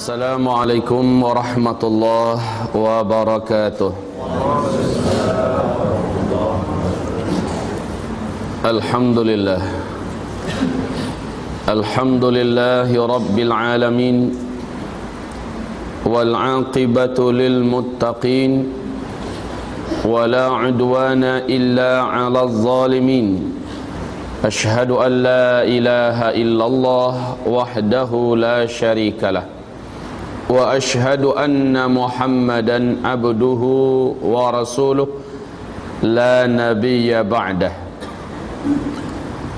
Assalamualaikum warahmatullahi wabarakatuh. Alhamdulillah. Alhamdulillahi rabbil alamin. Wal 'aqibatu lil muttaqin. Wala 'udwana illa 'alal zalimin. Ashhadu an la ilaha illallah wahdahu la syarikalah. Wa ashhadu anna Muhammadan abduhu wa rasuluh la nabiyya ba'dah.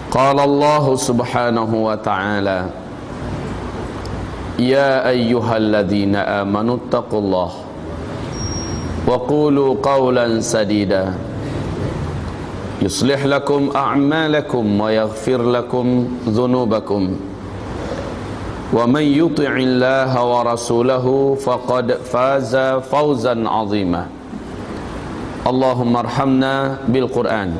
Qala Allah subhanahu wa ta'ala, ya ayyuhalladzina amanu taqullaha wa qulu qawlan sadida yuslih lakum a'malakum wa yaghfir lakum dhunubakum. Wa man yuti'illaha wa rasulahu faqad faza fawzan 'azima. Allahumma arhamna bil Qur'an.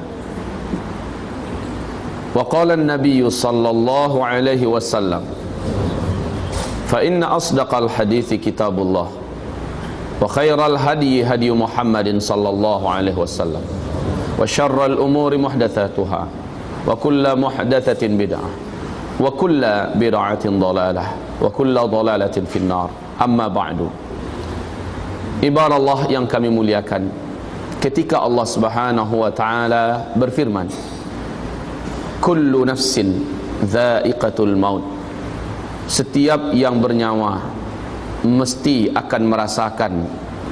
Wa qala an-nabiy sallallahu alaihi wasallam, fa inna asdaqal hadithi kitabullah wa khairal hadi hadi Muhammadin sallallahu alaihi wasallam wa syarral umuri muhdatsatuha wa kullu muhdatsatin bid'ah wa kulla bid'atin dhalalah wa kulla dhalalatin finnar. Amma ba'du. Ibarat yang kami muliakan, ketika Allah subhanahu wa ta'ala berfirman, kullu nafsin dha'iqatul maut, setiap yang bernyawa mesti akan merasakan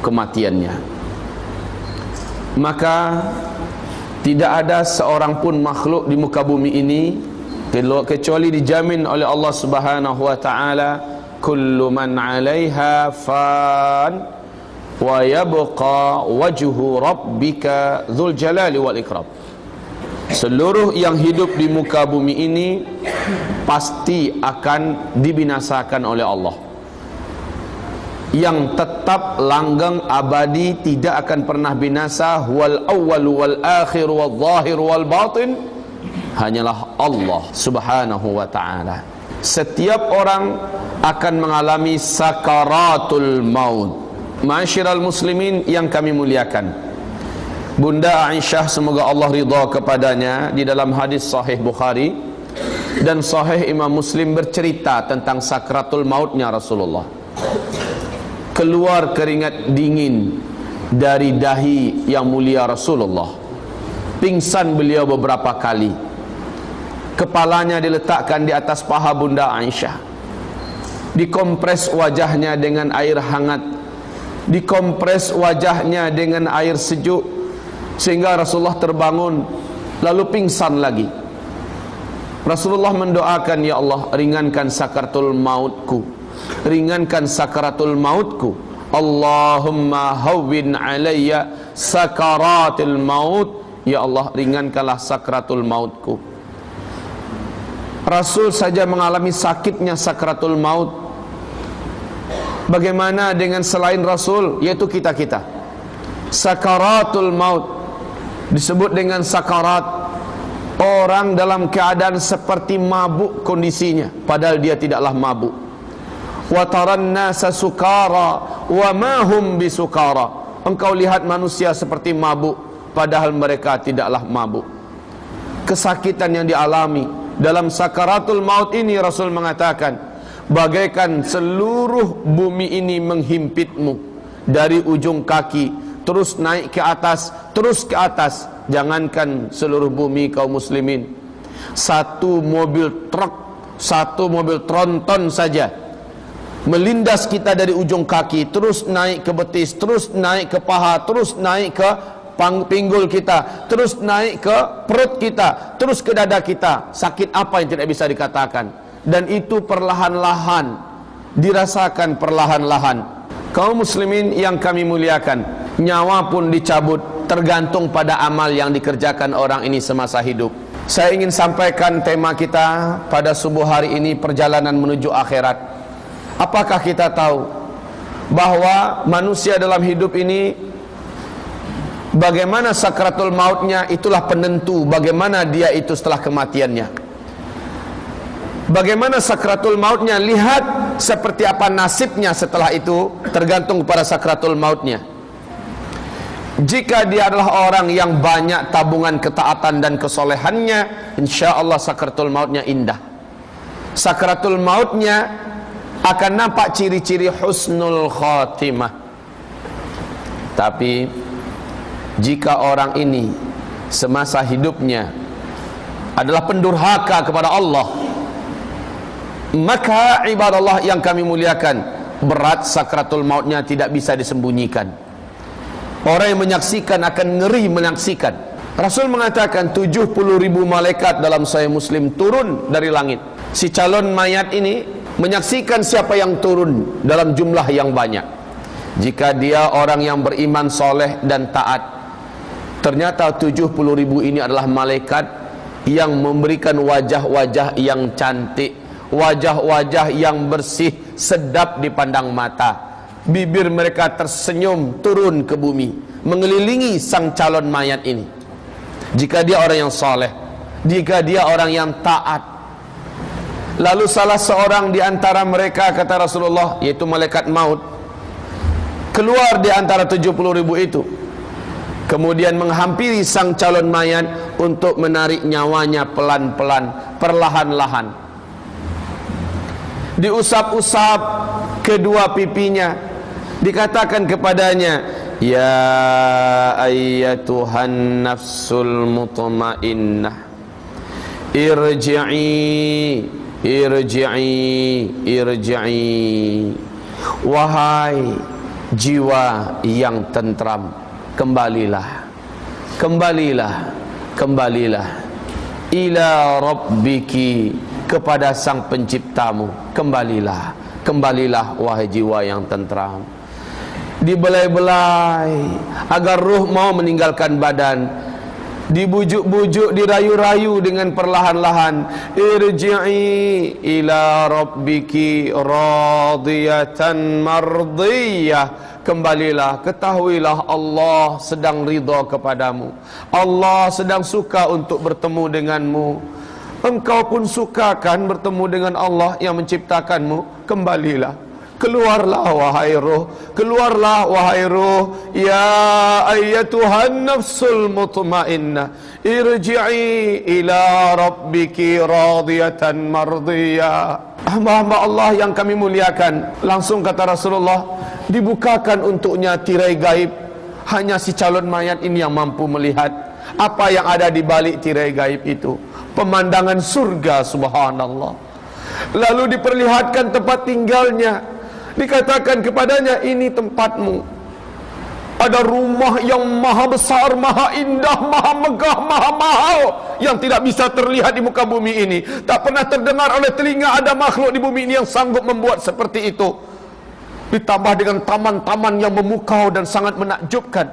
kematiannya. Maka tidak ada seorang pun makhluk di muka bumi ini kecuali dijamin oleh Allah subhanahu wa ta'ala, kullu man 'alaiha fan wa yabqa wajhu rabbika dzul jalali wal ikram. Seluruh yang hidup di muka bumi ini pasti akan dibinasakan oleh Allah. Yang tetap langgeng abadi, tidak akan pernah binasa, wal awwal wal akhir wal zahir wal batin, hanyalah Allah subhanahu wa ta'ala. Setiap orang akan mengalami sakaratul maut. Ma'asyiral muslimin yang kami muliakan, Bunda Aisyah, semoga Allah ridha kepadanya, di dalam hadis sahih Bukhari dan sahih Imam Muslim bercerita tentang sakaratul mautnya Rasulullah. Keluar keringat dingin dari dahi yang mulia Rasulullah. Pingsan beliau beberapa kali. Kepalanya diletakkan di atas paha Bunda Aisyah. Dikompres wajahnya dengan air hangat, dikompres wajahnya dengan air sejuk, sehingga Rasulullah terbangun lalu pingsan lagi. Rasulullah mendoakan, ya Allah, ringankan sakaratul mautku, ringankan sakaratul mautku. Allahumma hawwin alayya sakaratul maut, ya Allah, ringankanlah sakaratul mautku. Rasul saja mengalami sakitnya sakaratul maut. Bagaimana dengan selain Rasul, yaitu kita-kita? Sakaratul maut disebut dengan sakarat. Orang dalam keadaan seperti mabuk kondisinya, padahal dia tidaklah mabuk. Wa taran nasa sukara wa ma hum bisukara. Engkau lihat manusia seperti mabuk, padahal mereka tidaklah mabuk. Kesakitan yang dialami dalam sakaratul maut ini, Rasul mengatakan, bagaikan seluruh bumi ini menghimpitmu dari ujung kaki terus naik ke atas, terus ke atas. Jangankan seluruh bumi kaum muslimin, satu mobil truk, satu mobil tronton saja melindas kita dari ujung kaki, terus naik ke betis, terus naik ke paha, terus naik ke pinggul kita, terus naik ke perut kita, terus ke dada kita. Sakit apa yang tidak bisa dikatakan? Dan itu perlahan-lahan dirasakan, perlahan-lahan. Kaum muslimin yang kami muliakan, nyawa pun dicabut tergantung pada amal yang dikerjakan orang ini semasa hidup. Saya ingin sampaikan tema kita pada subuh hari ini, perjalanan menuju akhirat. Apakah kita tahu bahwa manusia dalam hidup ini, bagaimana sakaratul mautnya, itulah penentu bagaimana dia itu setelah kematiannya. Bagaimana sakratul mautnya? Lihat seperti apa nasibnya setelah itu, tergantung kepada sakratul mautnya. Jika dia adalah orang yang banyak tabungan ketaatan dan kesolehannya, insya Allah sakratul mautnya indah. Sakratul mautnya akan nampak ciri-ciri husnul khatimah. Tapi jika orang ini semasa hidupnya adalah pendurhaka kepada Allah, maka ibadallah yang kami muliakan, berat sakratul mautnya tidak bisa disembunyikan. Orang yang menyaksikan akan ngeri menyaksikan. Rasul mengatakan 70.000 malaikat dalam Sahih Muslim turun dari langit. Si calon mayat ini menyaksikan siapa yang turun dalam jumlah yang banyak. Jika dia orang yang beriman, soleh dan taat, ternyata 70.000 ini adalah malaikat yang memberikan wajah-wajah yang cantik, wajah-wajah yang bersih, sedap dipandang mata. Bibir mereka tersenyum turun ke bumi, mengelilingi sang calon mayat ini. Jika dia orang yang soleh, jika dia orang yang taat. Lalu salah seorang di antara mereka, kata Rasulullah, yaitu malaikat maut, keluar di antara 70.000 itu, kemudian menghampiri sang calon mayat untuk menarik nyawanya pelan-pelan, perlahan-lahan. Diusap-usap kedua pipinya, dikatakan kepadanya, ya ayyatuhan nafsul mutmainnah, irji'i irji'i, wahai jiwa yang tentram, kembalilah, kembalilah, kembalilah ila rabbiki, kepada sang penciptamu, kembalilah, kembalilah wahai jiwa yang tentram. Dibelai-belai agar ruh mau meninggalkan badan, dibujuk-bujuk, dirayu-rayu dengan perlahan-lahan. Irji'i ila rabbiki radiyatan mardiyah, kembalilah, ketahuilah Allah sedang ridha kepadamu, Allah sedang suka untuk bertemu denganmu. Engkau pun suka kan bertemu dengan Allah yang menciptakanmu? Kembalilah, keluarlah wahai ruh, keluarlah wahai ruh. Ya ayyatuhan nafsul mutmainnah, irji'i ila rabbiki radiyatan mardiyah. Hamba-hamba Allah yang kami muliakan, langsung kata Rasulullah, dibukakan untuknya tirai gaib. Hanya si calon mayat ini yang mampu melihat apa yang ada di balik tirai gaib itu. Pemandangan surga, subhanallah. Lalu diperlihatkan tempat tinggalnya, dikatakan kepadanya, ini tempatmu. Ada rumah yang maha besar, maha indah, maha megah, maha mahal, yang tidak bisa terlihat di muka bumi ini. Tak pernah terdengar oleh telinga ada makhluk di bumi ini yang sanggup membuat seperti itu. Ditambah dengan taman-taman yang memukau dan sangat menakjubkan.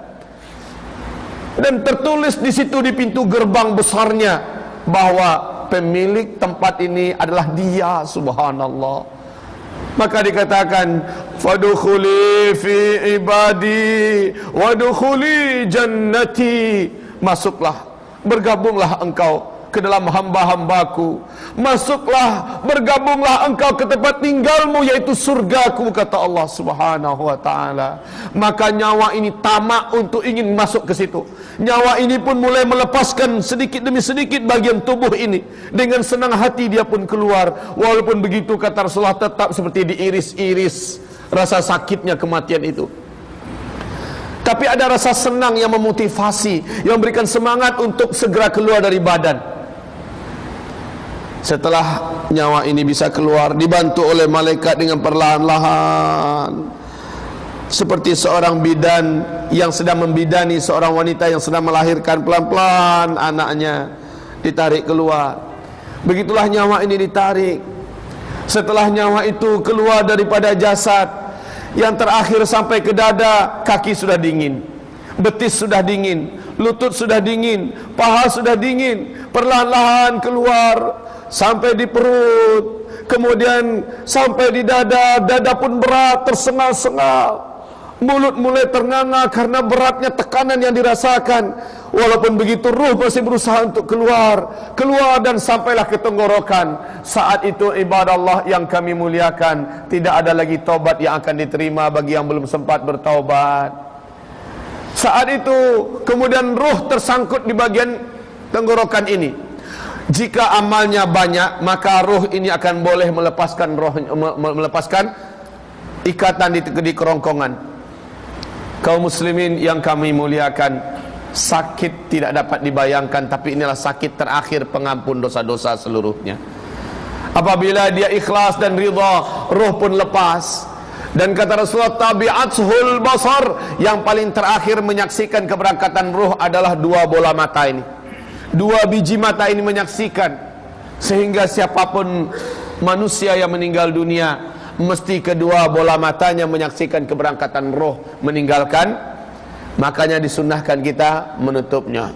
Dan tertulis di situ di pintu gerbang besarnya bahwa pemilik tempat ini adalah dia, subhanallah. Maka dikatakan, fadkhuli fi ibadi wadkhuli jannati, masuklah, bergabunglah engkau ke dalam hamba-hambaku, masuklah, bergabunglah engkau ke tempat tinggalmu, yaitu surgaku, kata Allah subhanahu wa ta'ala. Maka nyawa ini tamak untuk ingin masuk ke situ. Nyawa ini pun mulai melepaskan sedikit demi sedikit bagian tubuh ini. Dengan senang hati dia pun keluar. Walaupun begitu, kata Rasulullah, tetap seperti diiris-iris rasa sakitnya kematian itu. Tapi ada rasa senang yang memotivasi, yang memberikan semangat untuk segera keluar dari badan. Setelah nyawa ini bisa keluar, dibantu oleh malaikat dengan perlahan-lahan, seperti seorang bidan yang sedang membidani seorang wanita yang sedang melahirkan, pelan-pelan anaknya ditarik keluar. Begitulah nyawa ini ditarik. Setelah nyawa itu keluar daripada jasad, yang terakhir sampai ke dada, kaki sudah dingin, betis sudah dingin, lutut sudah dingin, paha sudah dingin. Perlahan-lahan keluar sampai di perut, kemudian sampai di dada. Dada pun berat, tersengal-sengal. Mulut mulai ternganga karena beratnya tekanan yang dirasakan. Walaupun begitu ruh masih berusaha untuk keluar dan sampailah ke tenggorokan. Saat itu ibadah Allah yang kami muliakan, tidak ada lagi taubat yang akan diterima bagi yang belum sempat bertaubat. Saat itu kemudian ruh tersangkut di bagian tenggorokan ini. Jika amalnya banyak, maka ruh ini akan boleh melepaskan ikatan di kerongkongan. Kaum muslimin yang kami muliakan, sakit tidak dapat dibayangkan, tapi inilah sakit terakhir pengampun dosa-dosa seluruhnya. Apabila dia ikhlas dan ridha, ruh pun lepas. Dan kata Rasulullah, tabi'athul basar, yang paling terakhir menyaksikan keberangkatan ruh adalah dua bola mata ini. Dua biji mata ini menyaksikan. Sehingga siapapun manusia yang meninggal dunia, mesti kedua bola matanya menyaksikan keberangkatan roh meninggalkan. Makanya disunnahkan kita menutupnya.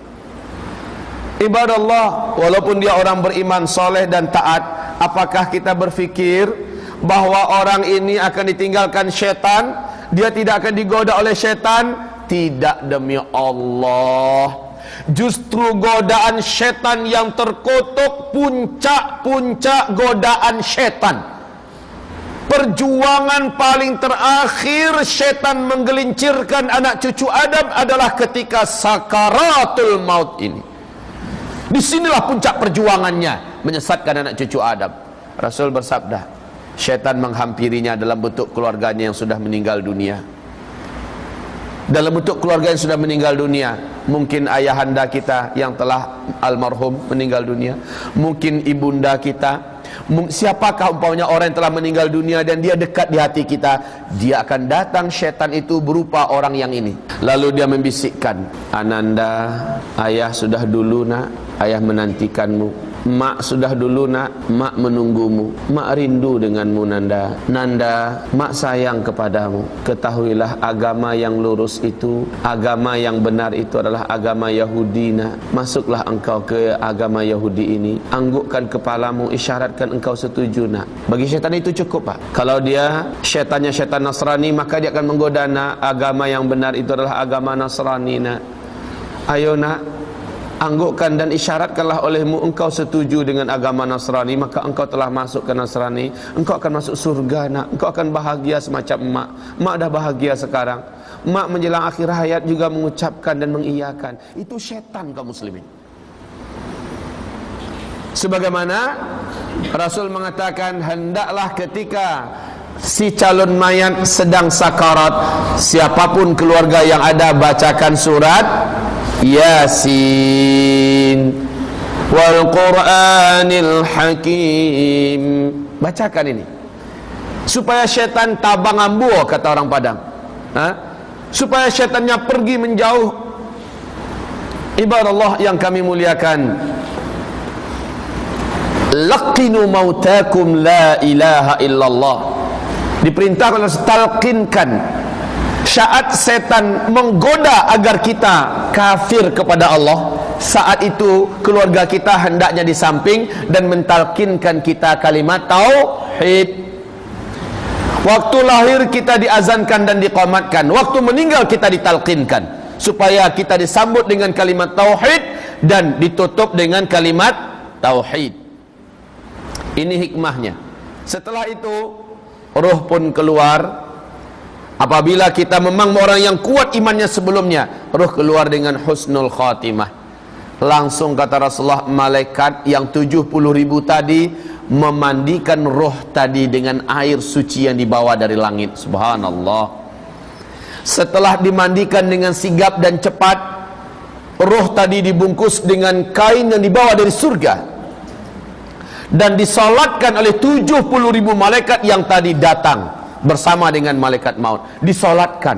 Ibadah Allah, walaupun dia orang beriman, soleh dan taat, apakah kita berfikir bahwa orang ini akan ditinggalkan syaitan, dia tidak akan digoda oleh syaitan? Tidak, demi Allah. Justru godaan syaitan yang terkutuk, puncak-puncak godaan syaitan. Perjuangan paling terakhir syaitan menggelincirkan anak cucu Adam adalah ketika sakaratul maut ini. Disinilah puncak perjuangannya, menyesatkan anak cucu Adam. Rasul bersabda, syaitan menghampirinya dalam bentuk keluarganya yang sudah meninggal dunia. Dalam bentuk keluarga yang sudah meninggal dunia. Mungkin ayahanda kita yang telah almarhum meninggal dunia, mungkin ibunda kita. Siapakah umpamanya orang yang telah meninggal dunia dan dia dekat di hati kita, dia akan datang syaitan itu berupa orang yang ini. Lalu dia membisikkan, Ananda, ayah sudah dulu nak, ayah menantikanmu. Mak sudah dulu nak, mak menunggumu. Mak rindu denganmu Nanda. Nanda, mak sayang kepadamu. Ketahuilah agama yang lurus itu, agama yang benar itu adalah agama Yahudi nak. Masuklah engkau ke agama Yahudi ini. Anggukkan kepalamu, isyaratkan engkau setuju nak. Bagi syaitan itu cukup pak. Kalau dia syaitannya syaitan Nasrani, maka dia akan menggoda nak. Agama yang benar itu adalah agama Nasrani nak. Ayo nak, anggukkan dan isyaratkanlah olehmu engkau setuju dengan agama Nasrani, maka engkau telah masuk ke Nasrani, engkau akan masuk surga nak. Engkau akan bahagia semacam mak. Mak dah bahagia sekarang. Mak menjelang akhir hayat juga mengucapkan dan mengiyakan. Itu syaitan kaum muslimin. Sebagaimana Rasul mengatakan, hendaklah ketika si calon mayat sedang sakarat, siapapun keluarga yang ada bacakan surat Yasin wal Qur'anil Hakim. Bacakan ini supaya syaitan tabang ambu, kata orang Padang. Supaya syaitannya pergi menjauh. Ibadah Allah yang kami muliakan, laqinu mautakum la ilaha illallah. Diperintahkan oleh talqinkan. Saat setan menggoda agar kita kafir kepada Allah, saat itu keluarga kita hendaknya di samping dan mentalkinkan kita kalimat tauhid. Waktu lahir kita diazankan dan diqamatkan, waktu meninggal kita ditalkinkan, supaya kita disambut dengan kalimat tauhid dan ditutup dengan kalimat tauhid. Ini hikmahnya. Setelah itu roh pun keluar. Apabila kita memang orang yang kuat imannya sebelumnya, roh keluar dengan husnul khatimah. Langsung kata Rasulullah, malaikat yang 70.000 tadi memandikan roh tadi dengan air suci yang dibawa dari langit. Subhanallah. Setelah dimandikan dengan sigap dan cepat, roh tadi dibungkus dengan kain yang dibawa dari surga dan disolatkan oleh 70.000 malaikat yang tadi datang bersama dengan malaikat maut. Disolatkan,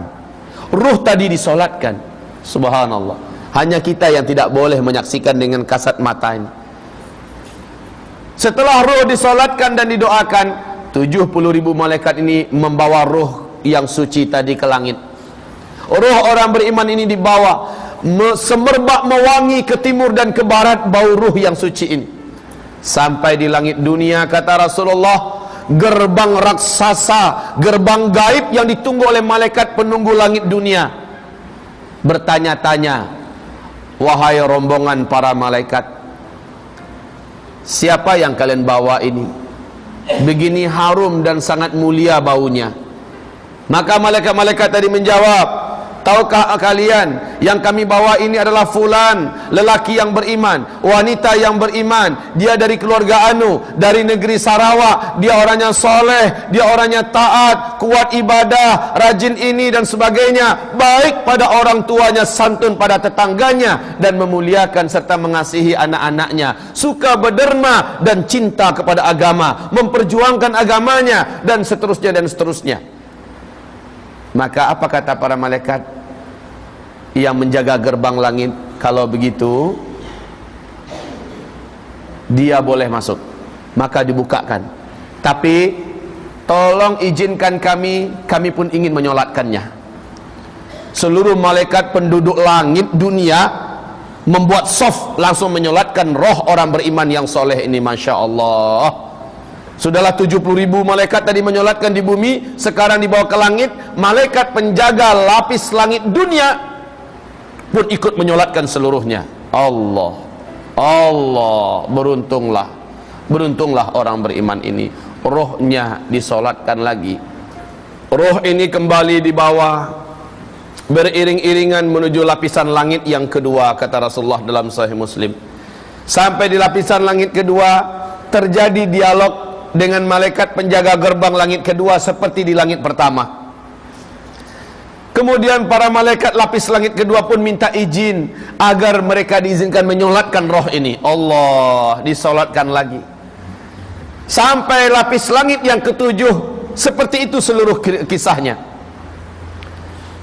ruh tadi disolatkan. Subhanallah. Hanya kita yang tidak boleh menyaksikan dengan kasat mata ini. Setelah ruh disolatkan dan didoakan, 70.000 malaikat ini membawa ruh yang suci tadi ke langit. Ruh orang beriman ini dibawa semerbak mewangi ke timur dan ke barat bau ruh yang suci ini. Sampai di langit dunia, kata Rasulullah, gerbang raksasa, gerbang gaib yang ditunggu oleh malaikat penunggu langit dunia, bertanya-tanya, wahai rombongan para malaikat, siapa yang kalian bawa ini? Begini harum dan sangat mulia baunya. Maka malaikat-malaikat tadi menjawab, tahukah kalian yang kami bawa ini adalah fulan, lelaki yang beriman, wanita yang beriman, dia dari keluarga Anu, dari negeri Sarawak, dia orangnya soleh, dia orangnya taat, kuat ibadah, rajin ini dan sebagainya, baik pada orang tuanya, santun pada tetangganya, dan memuliakan serta mengasihi anak-anaknya, suka berderma dan cinta kepada agama, memperjuangkan agamanya, dan seterusnya dan seterusnya. Maka apa kata para malaikat yang menjaga gerbang langit? Kalau begitu dia boleh masuk. Maka dibukakan. Tapi tolong izinkan kami pun ingin menyolatkannya. Seluruh malaikat penduduk langit dunia membuat soft langsung menyolatkan roh orang beriman yang soleh ini. Masya Allah. Sudahlah 70.000 malaikat tadi menyolatkan di bumi, sekarang dibawa ke langit, malaikat penjaga lapis langit dunia pun ikut menyolatkan seluruhnya. Allah, beruntunglah orang beriman ini, rohnya disolatkan lagi. Roh ini kembali dibawa beriring-iringan menuju lapisan langit yang kedua, kata Rasulullah dalam Sahih Muslim. Sampai di lapisan langit kedua terjadi dialog dengan malaikat penjaga gerbang langit kedua seperti di langit pertama. Kemudian para malaikat lapis langit kedua pun minta izin agar mereka diizinkan menyolatkan roh ini. Allah, disolatkan lagi. Sampai lapis langit yang ketujuh, seperti itu seluruh kisahnya.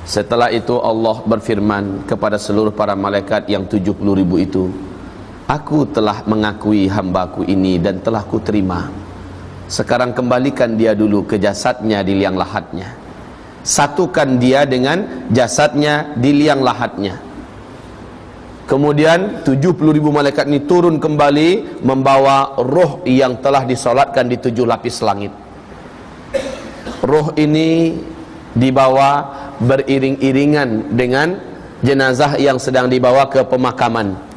Setelah itu Allah berfirman kepada seluruh para malaikat yang 70.000 itu, aku telah mengakui hambaku ini dan telah kuterima. Sekarang kembalikan dia dulu ke jasadnya di liang lahatnya. Satukan dia dengan jasadnya di liang lahatnya. Kemudian 70.000 malaikat ini turun kembali membawa roh yang telah disolatkan di 7 lapis langit. Roh ini dibawa beriring-iringan dengan jenazah yang sedang dibawa ke pemakaman.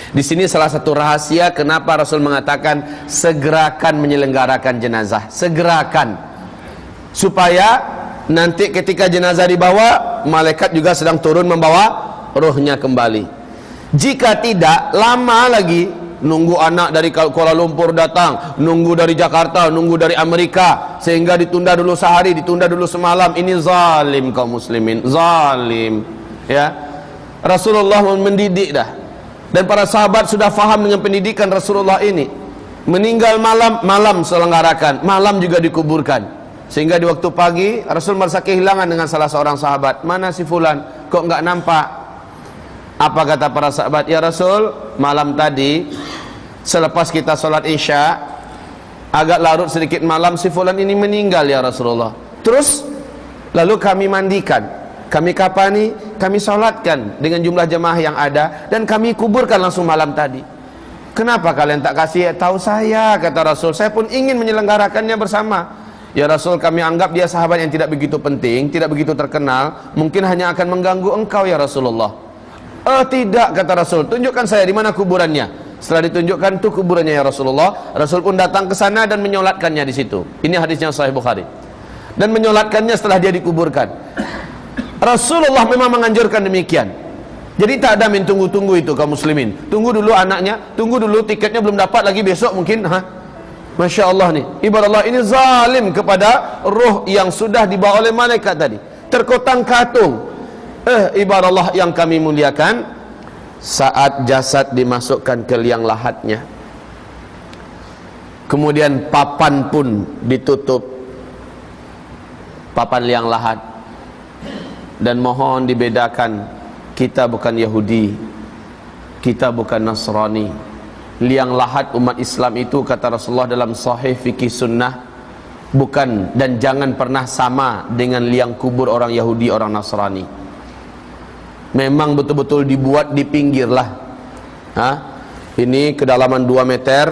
Di sini salah satu rahasia kenapa Rasul mengatakan segerakan menyelenggarakan jenazah, segerakan, supaya nanti ketika jenazah dibawa, malaikat juga sedang turun membawa rohnya kembali. Jika tidak, lama lagi nunggu anak dari Kuala Lumpur datang, nunggu dari Jakarta, nunggu dari Amerika, sehingga ditunda dulu sehari, ditunda dulu semalam. Ini zalim kaum muslimin, zalim. Ya, Rasulullah mendidik dah. Dan para sahabat sudah faham dengan pendidikan Rasulullah ini. Meninggal malam selenggarakan, malam juga dikuburkan. Sehingga di waktu pagi Rasul merasa kehilangan dengan salah seorang sahabat. Mana si fulan? Kok enggak nampak? Apa kata para sahabat? Ya Rasul, malam tadi selepas kita sholat Isya, agak larut sedikit malam, si fulan ini meninggal ya Rasulullah. Terus lalu kami mandikan, kami kapani, kami sholatkan dengan jumlah jemaah yang ada, dan kami kuburkan langsung malam tadi. Kenapa kalian tak kasih tahu saya? Kata Rasul, saya pun ingin menyelenggarakannya bersama. Ya Rasul, kami anggap dia sahabat yang tidak begitu penting, tidak begitu terkenal, mungkin hanya akan mengganggu engkau ya Rasulullah. Tidak, kata Rasul, tunjukkan saya di mana kuburannya. Setelah ditunjukkan itu kuburannya ya Rasulullah, Rasul pun datang ke sana dan menyolatkannya di situ. Ini hadisnya Sahih Bukhari. Dan menyolatkannya setelah dia dikuburkan. Rasulullah memang menganjurkan demikian. Jadi tak ada tunggu-tunggu itu kaum muslimin. Tunggu dulu anaknya, tunggu dulu tiketnya belum dapat lagi besok mungkin. Masya Allah nih, ibarat Allah ini zalim kepada roh yang sudah dibawa oleh malaikat tadi. Terkotang-katung. Ibarat Allah yang kami muliakan, saat jasad dimasukkan ke liang lahatnya, kemudian papan pun ditutup, papan liang lahat. Dan mohon dibedakan, kita bukan Yahudi, kita bukan Nasrani. Liang lahat umat Islam itu, kata Rasulullah dalam Sahih Fikih Sunnah, bukan dan jangan pernah sama dengan liang kubur orang Yahudi, orang Nasrani. Memang betul-betul dibuat di pinggir lah. Ini kedalaman 2 meter,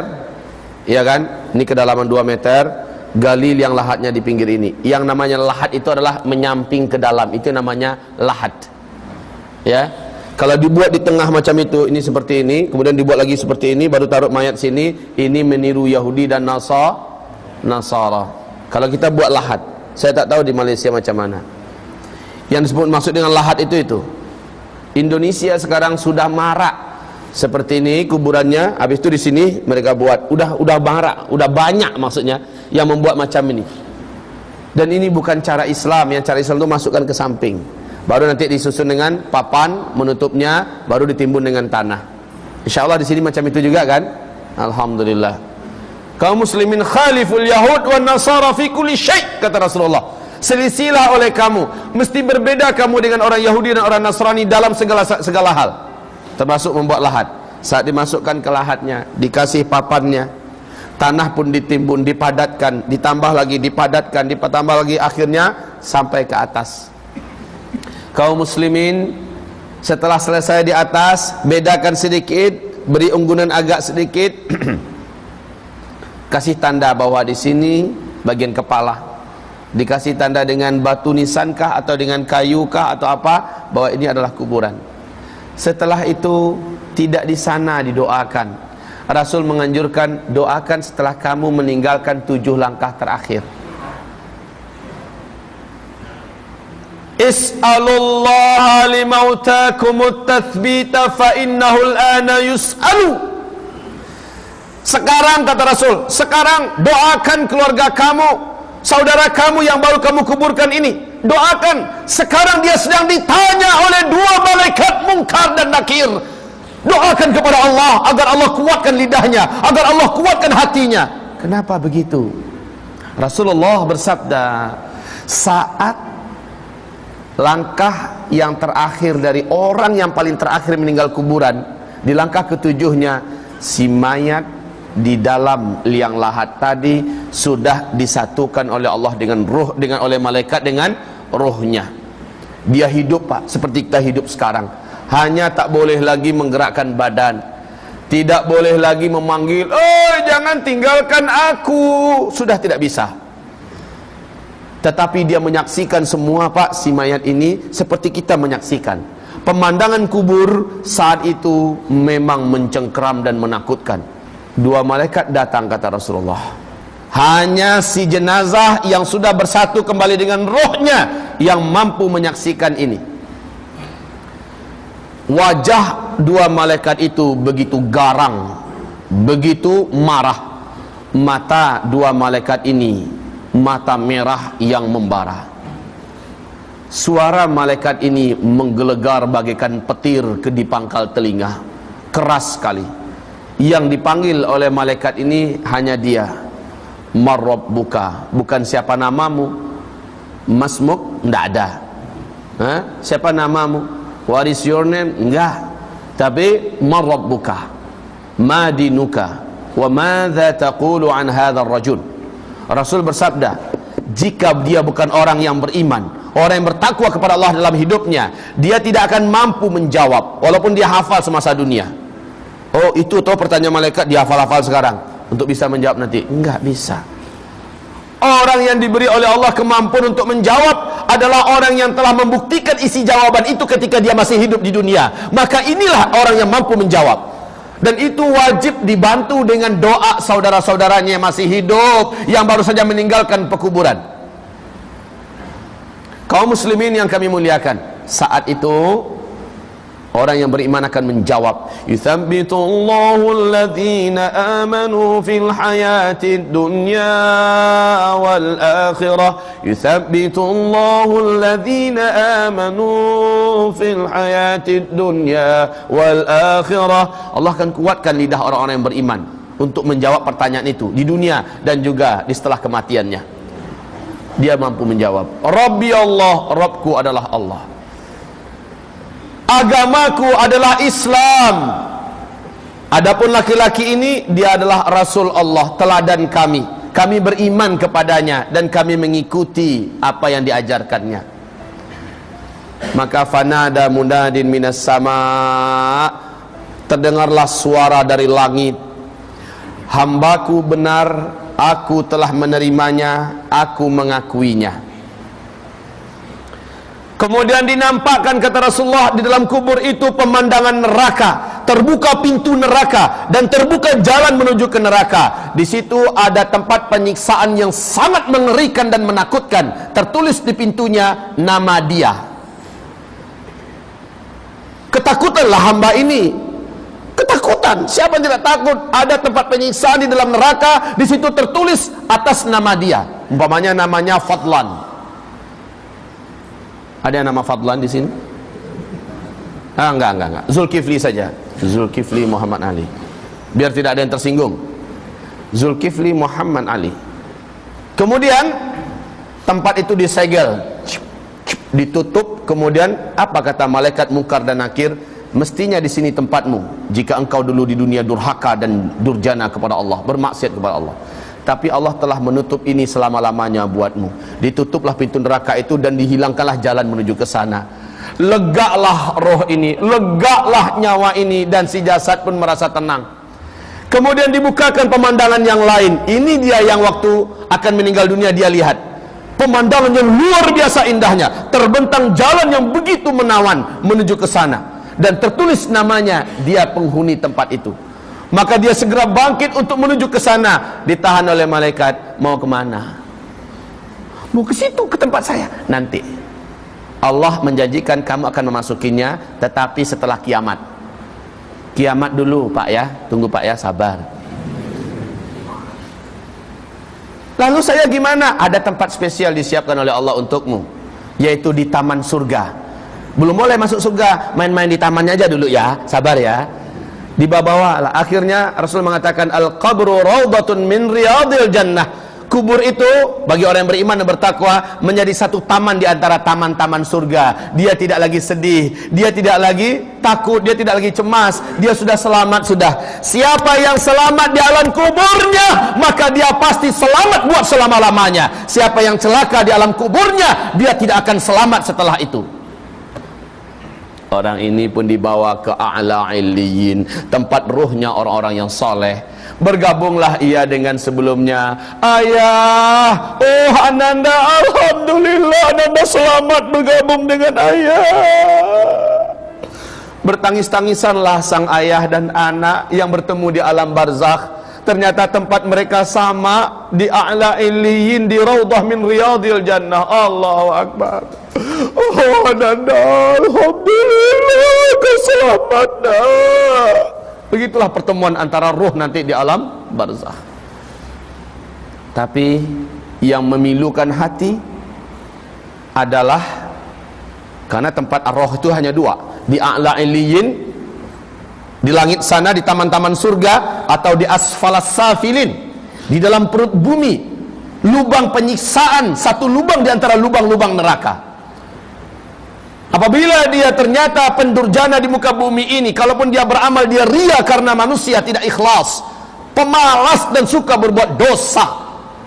ya kan? Ini kedalaman 2 meter. gali liang lahatnya di pinggir ini. Yang namanya lahat itu adalah menyamping ke dalam, itu namanya lahat. Ya, kalau dibuat di tengah macam itu, ini seperti ini, kemudian dibuat lagi seperti ini, baru taruh mayat sini, ini meniru Yahudi dan Nasara. Kalau kita buat lahat, saya tak tahu di Malaysia macam mana. Yang disebut maksud dengan lahat itu. Indonesia sekarang sudah marak seperti ini kuburannya, habis itu di sini mereka buat udah marak, udah banyak maksudnya yang membuat macam ini. Dan ini bukan cara Islam. Yang cara Islam itu masukkan ke samping, baru nanti disusun dengan papan menutupnya, baru ditimbun dengan tanah. Insyaallah di sini macam itu juga kan? Alhamdulillah. Kaum muslimin khaliful yahud wan nasara fi kulli syai', kata Rasulullah. Selisilah oleh kamu, mesti berbeda kamu dengan orang Yahudi dan orang Nasrani dalam segala hal, termasuk membuat lahat. Saat dimasukkan ke lahatnya, dikasih papannya, tanah pun ditimbun, dipadatkan, ditambah lagi, dipadatkan, ditambah lagi, akhirnya sampai ke atas. Kaum muslimin, setelah selesai di atas, bedakan sedikit, beri unggunan agak sedikit, kasih tanda bahwa di sini bagian kepala, dikasih tanda dengan batu nisankah atau dengan kayukah atau apa, bahwa ini adalah kuburan. Setelah itu tidak di sana didoakan. Rasul menganjurkan, doakan setelah kamu meninggalkan 7 langkah terakhir. Is'alullaha limautakumut tathbita fa innahu al-ana yus'alu. Sekarang, kata Rasul, sekarang doakan keluarga kamu, saudara kamu yang baru kamu kuburkan ini, doakan. Sekarang dia sedang ditanya oleh 2 malaikat Munkar dan Nakir. Doakan kepada Allah agar Allah kuatkan lidahnya, agar Allah kuatkan hatinya. Kenapa begitu? Rasulullah bersabda, saat langkah yang terakhir dari orang yang paling terakhir meninggal kuburan, di langkah ke-7-nya, si mayat di dalam liang lahat tadi sudah disatukan oleh Allah dengan ruh, dengan oleh malaikat dengan ruhnya. Dia hidup, Pak, seperti kita hidup sekarang. Hanya tak boleh lagi menggerakkan badan, tidak boleh lagi memanggil, "Oh, jangan tinggalkan aku." Sudah tidak bisa. Tetapi dia menyaksikan semua, Pak, si mayat ini seperti kita menyaksikan. Pemandangan kubur saat itu memang mencengkeram dan menakutkan. 2 malaikat datang, kata Rasulullah. Hanya si jenazah yang sudah bersatu kembali dengan rohnya yang mampu menyaksikan ini. Wajah 2 malaikat itu begitu garang, begitu marah. Mata 2 malaikat ini mata merah yang membara. Suara malaikat ini menggelegar bagaikan petir ke di pangkal telinga, keras sekali. Yang dipanggil oleh malaikat ini hanya dia. Marrabbuka, bukan siapa namamu. Masmuk, enggak ada. Siapa namamu? What is your name? Enggak. Tapi marrabbuka, madinuka, wa madza taqulu an hadzal rajul. Rasul bersabda, jika dia bukan orang yang beriman, orang yang bertakwa kepada Allah dalam hidupnya, dia tidak akan mampu menjawab walaupun dia hafal semasa dunia. Oh, itu toh pertanyaan malaikat dia hafal-hafal sekarang untuk bisa menjawab nanti. Enggak bisa. Orang yang diberi oleh Allah kemampuan untuk menjawab adalah orang yang telah membuktikan isi jawaban itu ketika dia masih hidup di dunia. Maka inilah orang yang mampu menjawab. Dan itu wajib dibantu dengan doa saudara-saudaranya yang masih hidup, yang baru saja meninggalkan pekuburan. Kaum muslimin yang kami muliakan, saat itu orang yang beriman akan menjawab, yuthabbitullahu alladhina amanu fil hayatid dunya wal akhirah. Yuthabbitullahu alladhina amanu fil hayatid dunya wal akhirah. Allah akan kuatkan lidah orang-orang yang beriman untuk menjawab pertanyaan itu di dunia dan juga di setelah kematiannya. Dia mampu menjawab, Rabbi Allah, Rabbku adalah Allah. Agamaku adalah Islam. Adapun laki-laki ini, dia adalah Rasul Allah, teladan kami. Kami beriman kepadanya dan kami mengikuti apa yang diajarkannya. Maka fanada munadin minas sama, terdengarlah suara dari langit, hambaku benar aku telah menerimanya, aku mengakuinya. Kemudian dinampakkan, kata Rasulullah, di dalam kubur itu pemandangan neraka, terbuka pintu neraka dan terbuka jalan menuju ke neraka. Di situ ada tempat penyiksaan yang sangat mengerikan dan menakutkan. Tertulis di pintunya nama dia. Ketakutanlah hamba ini. Ketakutan. Siapa yang tidak takut? Ada tempat penyiksaan di dalam neraka. Di situ tertulis atas nama dia. Umpamanya namanya Fadlan. Ada yang nama Fadlan di sini? Enggak. Zulkifli saja. Zulkifli Muhammad Ali. Biar tidak ada yang tersinggung. Zulkifli Muhammad Ali. Kemudian tempat itu disegel, ditutup. Kemudian apa kata malaikat Munkar dan Nakir? Mestinya di sini tempatmu jika engkau dulu di dunia durhaka dan durjana kepada Allah, bermaksiat kepada Allah. Tapi Allah telah menutup ini selama-lamanya buatmu. Ditutuplah pintu neraka itu dan dihilangkanlah jalan menuju ke sana. Legalah roh ini, legalah nyawa ini, dan si jasad pun merasa tenang. Kemudian dibukakan pemandangan yang lain. Ini dia yang waktu akan meninggal dunia dia lihat. Pemandangan yang luar biasa indahnya. Terbentang jalan yang begitu menawan menuju ke sana. Dan tertulis namanya, dia penghuni tempat itu. Maka dia segera bangkit untuk menuju ke sana. Ditahan oleh malaikat. Mau kemana? Mau ke situ, ke tempat saya. Nanti Allah menjanjikan kamu akan memasukinya, tetapi setelah kiamat. Kiamat dulu Pak ya. Tunggu Pak ya, sabar. Lalu saya gimana? Ada tempat spesial disiapkan oleh Allah untukmu, yaitu di taman surga. Belum boleh masuk surga, main-main di tamannya aja dulu ya. Sabar ya. Dibawa lah. Akhirnya Rasul mengatakan, al-qabru raudhatun min riyadil jannah. Kubur itu bagi orang yang beriman dan bertakwa menjadi satu taman di antara taman-taman surga. Dia tidak lagi sedih, dia tidak lagi takut, dia tidak lagi cemas. Dia sudah selamat sudah. Siapa yang selamat di alam kuburnya, maka dia pasti selamat buat selama-lamanya. Siapa yang celaka di alam kuburnya, dia tidak akan selamat setelah itu. Orang ini pun dibawa ke a'la illiyin, tempat ruhnya orang-orang yang soleh. Bergabunglah ia dengan sebelumnya. Ayah, oh Ananda, alhamdulillah Ananda selamat bergabung dengan ayah. Bertangis-tangisanlah sang ayah dan anak yang bertemu di alam barzakh. Ternyata tempat mereka sama, di a'la illiyin, di raudhah min riyadil jannah. Allahu akbar. Oh Ananda, alhamdulillah keselamatan. Begitulah pertemuan antara ruh nanti di alam barzakh. Tapi yang memilukan hati adalah, karena tempat roh itu hanya dua, di a'la illiyin, di langit sana, di taman-taman surga, atau di asfalas safilin, di dalam perut bumi, lubang penyiksaan, satu lubang di antara lubang-lubang neraka. Apabila dia ternyata pendurjana di muka bumi ini, kalaupun dia beramal, dia ria karena manusia tidak ikhlas, pemalas dan suka berbuat dosa.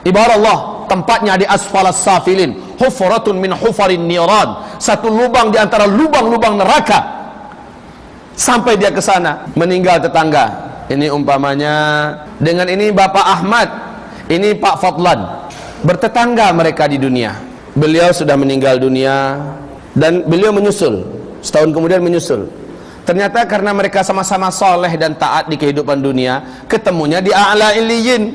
Ibarat Allah, tempatnya di asfalas safilin, hufratun min hufarin niran, satu lubang di antara lubang-lubang neraka. Sampai dia ke sana, meninggal tetangga. Ini umpamanya dengan ini Bapak Ahmad, ini Pak Fadlan, bertetangga mereka di dunia. Beliau sudah meninggal dunia dan beliau menyusul, setahun kemudian menyusul. Ternyata karena mereka sama-sama soleh dan taat di kehidupan dunia, ketemunya di a'la illiyin,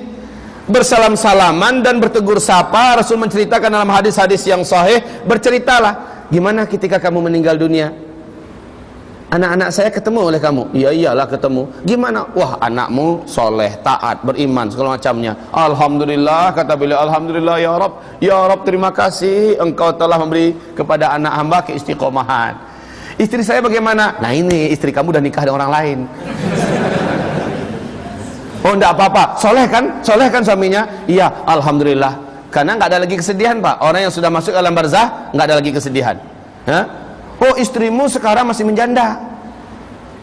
bersalam-salaman dan bertegur sapa. Rasul menceritakan dalam hadis-hadis yang sahih, berceritalah, gimana ketika kamu meninggal dunia? Anak-anak saya ketemu oleh kamu. Iya iyalah ketemu. Gimana? Wah, anakmu soleh, taat, beriman, segala macamnya. Alhamdulillah, kata beliau, alhamdulillah ya Rabb. Ya Rabb, terima kasih engkau telah memberi kepada anak hamba keistiqomahan. Istri saya bagaimana? Nah ini, istri kamu udah nikah dengan orang lain. Oh enggak apa-apa, soleh kan suaminya? Iya, alhamdulillah. Karena nggak ada lagi kesedihan Pak. Orang yang sudah masuk alam barzakh nggak ada lagi kesedihan. Hah? Oh istrimu sekarang masih menjanda,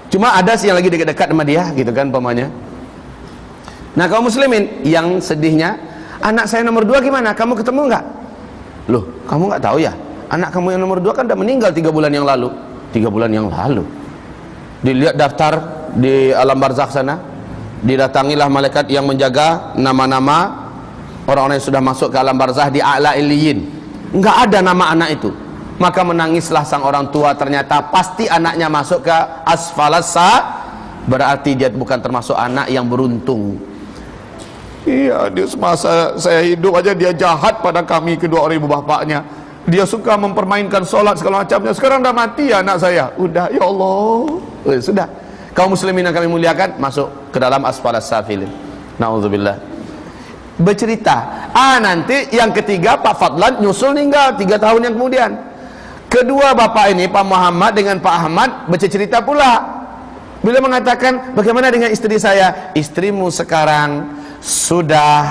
cuma ada sih yang lagi dekat-dekat sama dia gitu kan pamannya. Nah kaum muslimin yang sedihnya, anak saya nomor 2 gimana? Kamu ketemu nggak? Loh kamu nggak tahu ya, anak kamu yang nomor 2 kan udah meninggal 3 bulan yang lalu. 3 bulan yang lalu dilihat daftar di alam barzakh sana, didatangilah malaikat yang menjaga nama-nama orang-orang yang sudah masuk ke alam barzah di a'la illiyin, enggak ada nama anak itu. Maka menangislah sang orang tua, ternyata pasti anaknya masuk ke asfalasa, berarti dia bukan termasuk anak yang beruntung. Iya, dia semasa saya hidup aja dia jahat pada kami kedua orang ibu bapaknya. Dia suka mempermainkan solat segala macamnya. Sekarang dah mati anak saya. Udah, ya Allah. Sudah. Kaum muslimin yang kami muliakan, masuk ke dalam asfalas safilin. Nauzubillah. Bercerita. Nanti yang ketiga Pak Fadlan nyusul meninggal 3 tahun yang kemudian. Kedua bapak ini, Pak Muhammad dengan Pak Ahmad, bercerita pula. Bila mengatakan, bagaimana dengan istri saya? Istrimu sekarang sudah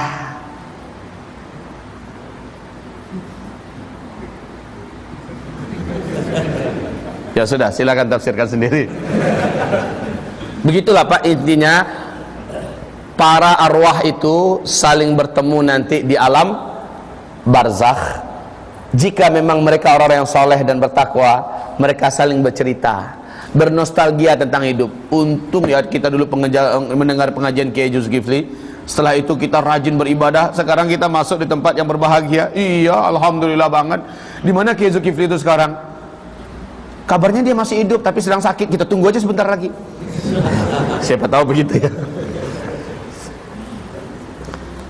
ya sudah, silakan tafsirkan sendiri. Begitulah Pak, intinya para arwah itu saling bertemu nanti di alam barzakh. Jika memang mereka orang yang soleh dan bertakwa, mereka saling bercerita, bernostalgia tentang hidup. Untung ya kita dulu mendengar pengajian Kiai Zulkifli. Setelah itu kita rajin beribadah. Sekarang kita masuk di tempat yang berbahagia. Iya, alhamdulillah banget. Di mana Kiai Zulkifli itu sekarang? Kabarnya dia masih hidup tapi sedang sakit. Kita tunggu aja sebentar lagi. Siapa tahu begitu ya.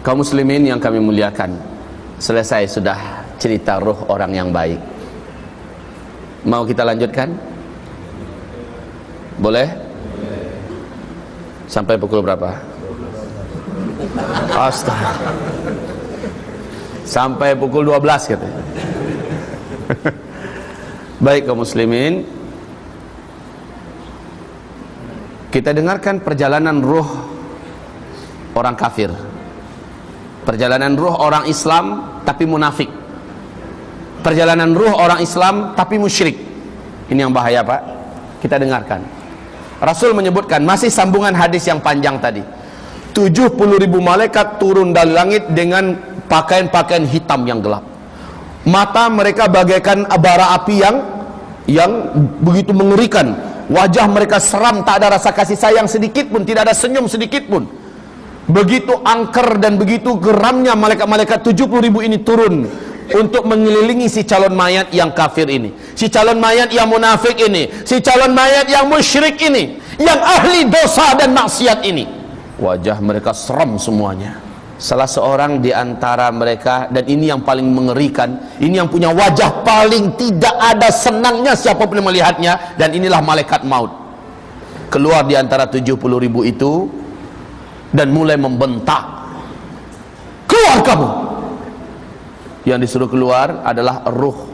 Kaum muslimin yang kami muliakan, selesai sudah cerita ruh orang yang baik. Mau kita lanjutkan? Boleh? Sampai pukul berapa? Astaga. Sampai pukul 12 katanya. Baik kaum muslimin, kita dengarkan perjalanan ruh orang kafir, perjalanan ruh orang Islam tapi munafik, perjalanan ruh orang Islam tapi musyrik. Ini yang bahaya Pak. Kita dengarkan. Rasul menyebutkan, masih sambungan hadis yang panjang tadi, 70.000 malaikat turun dari langit dengan pakaian-pakaian hitam yang gelap. Mata mereka bagaikan bara api yang begitu mengerikan. Wajah mereka seram, tak ada rasa kasih sayang sedikit pun, tidak ada senyum sedikit pun. Begitu angker dan begitu geramnya malaikat-malaikat 70.000 ini turun untuk mengelilingi si calon mayat yang kafir ini, si calon mayat yang munafik ini, si calon mayat yang musyrik ini, yang ahli dosa dan maksiat ini. Wajah mereka seram semuanya. Salah seorang di antara mereka, dan ini yang paling mengerikan, ini yang punya wajah paling tidak ada senangnya siapapun yang melihatnya, dan inilah malaikat maut, keluar di antara 70.000 itu dan mulai membentak, keluar kamu. Yang disuruh keluar adalah ruh.